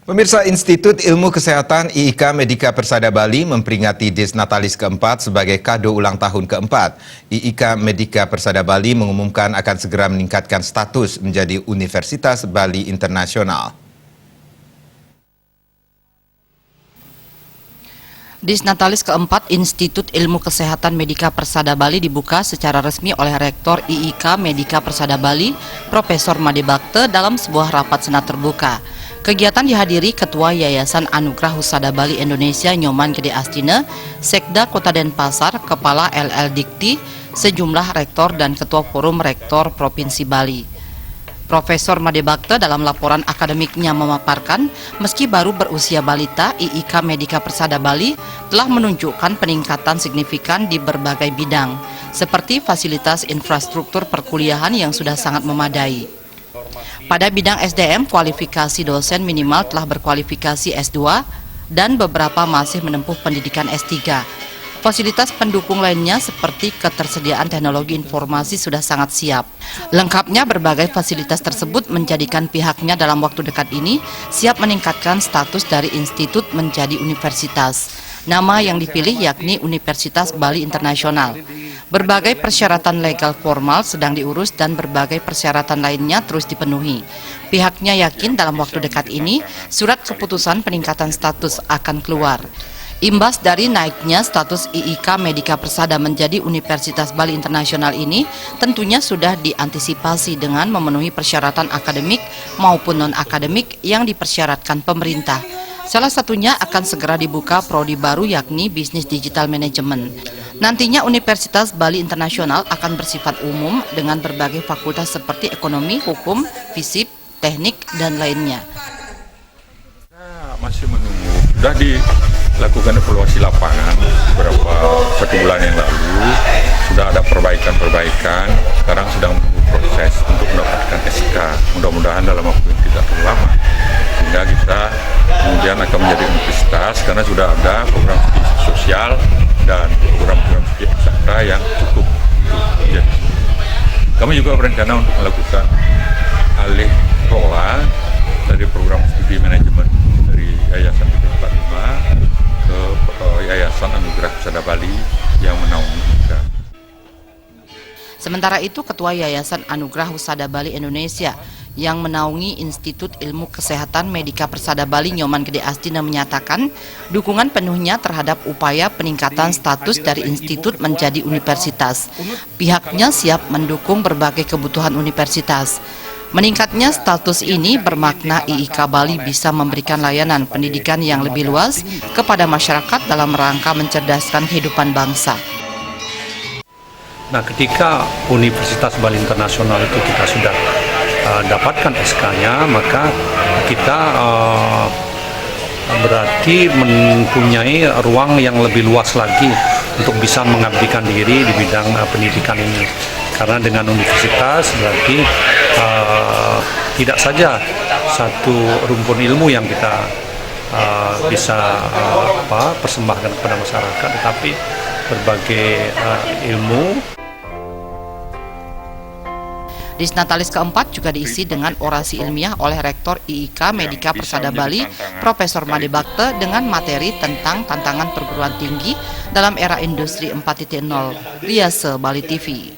Pemirsa, Institut Ilmu Kesehatan IIK Medika Persada Bali memperingati Desnatalis keempat sebagai kado ulang tahun keempat. IIK Medika Persada Bali mengumumkan akan segera meningkatkan status menjadi Universitas Bali Internasional. Desnatalis keempat Institut Ilmu Kesehatan Medika Persada Bali dibuka secara resmi oleh Rektor IIK Medika Persada Bali, Profesor Made Bakte dalam sebuah rapat senat terbuka. Kegiatan dihadiri Ketua Yayasan Anugerah Husada Bali Indonesia Nyoman Gede Astina, Sekda Kota Denpasar, Kepala LL Dikti, sejumlah rektor dan Ketua Forum Rektor Provinsi Bali. Profesor Made Bakte dalam laporan akademiknya memaparkan, meski baru berusia balita, IIK Medika Persada Bali telah menunjukkan peningkatan signifikan di berbagai bidang, seperti fasilitas infrastruktur perkuliahan yang sudah sangat memadai. Pada bidang SDM, kualifikasi dosen minimal telah berkualifikasi S2 dan beberapa masih menempuh pendidikan S3. Fasilitas pendukung lainnya seperti ketersediaan teknologi informasi sudah sangat siap. Lengkapnya berbagai fasilitas tersebut menjadikan pihaknya dalam waktu dekat ini siap meningkatkan status dari institut menjadi universitas. Nama yang dipilih yakni Universitas Bali Internasional. Berbagai persyaratan legal formal sedang diurus dan berbagai persyaratan lainnya terus dipenuhi. Pihaknya yakin dalam waktu dekat ini surat keputusan peningkatan status akan keluar. Imbas dari naiknya status IIK Medika Persada menjadi Universitas Bali Internasional ini tentunya sudah diantisipasi dengan memenuhi persyaratan akademik maupun non-akademik yang dipersyaratkan pemerintah. Salah satunya akan segera dibuka prodi baru yakni Bisnis Digital Management. Nantinya Universitas Bali Internasional akan bersifat umum dengan berbagai fakultas seperti ekonomi, hukum, fisip, teknik, dan lainnya. Masih menunggu, sudah dilakukan evaluasi lapangan beberapa 1 bulan yang lalu, sudah ada perbaikan, sekarang sedang menunggu proses untuk mendapatkan SK, mudah-mudahan dalam waktu yang tidak terlalu lama, sehingga kita kemudian akan menjadi universitas karena sudah ada program studi sosial dan program-program studi eksakta yang cukup menjadi. Kami juga berencana untuk melakukan alih kelola dari program studi manajemen dari Yayasan 345 ke Yayasan Anugerah Husada Bali yang menaungi kita. Sementara itu, Ketua Yayasan Anugerah Husada Bali Indonesia yang menaungi Institut Ilmu Kesehatan Medika Persada Bali Nyoman Gede Astina menyatakan dukungan penuhnya terhadap upaya peningkatan status dari institut menjadi universitas. Pihaknya siap mendukung berbagai kebutuhan universitas. Meningkatnya status ini bermakna IIK Bali bisa memberikan layanan pendidikan yang lebih luas kepada masyarakat dalam rangka mencerdaskan kehidupan bangsa. Nah, ketika Universitas Bali Internasional itu kita sudah dapatkan SK-nya, maka kita berarti mempunyai ruang yang lebih luas lagi untuk bisa mengabdikan diri di bidang pendidikan ini. Karena dengan universitas berarti tidak saja satu rumpun ilmu yang kita bisa persembahkan kepada masyarakat, tetapi berbagai ilmu. Desnatalis keempat juga diisi dengan orasi ilmiah oleh Rektor IIK Medika Persada Bali, Profesor Made Bakte dengan materi tentang tantangan perguruan tinggi dalam era industri 4.0. Riase Bali TV.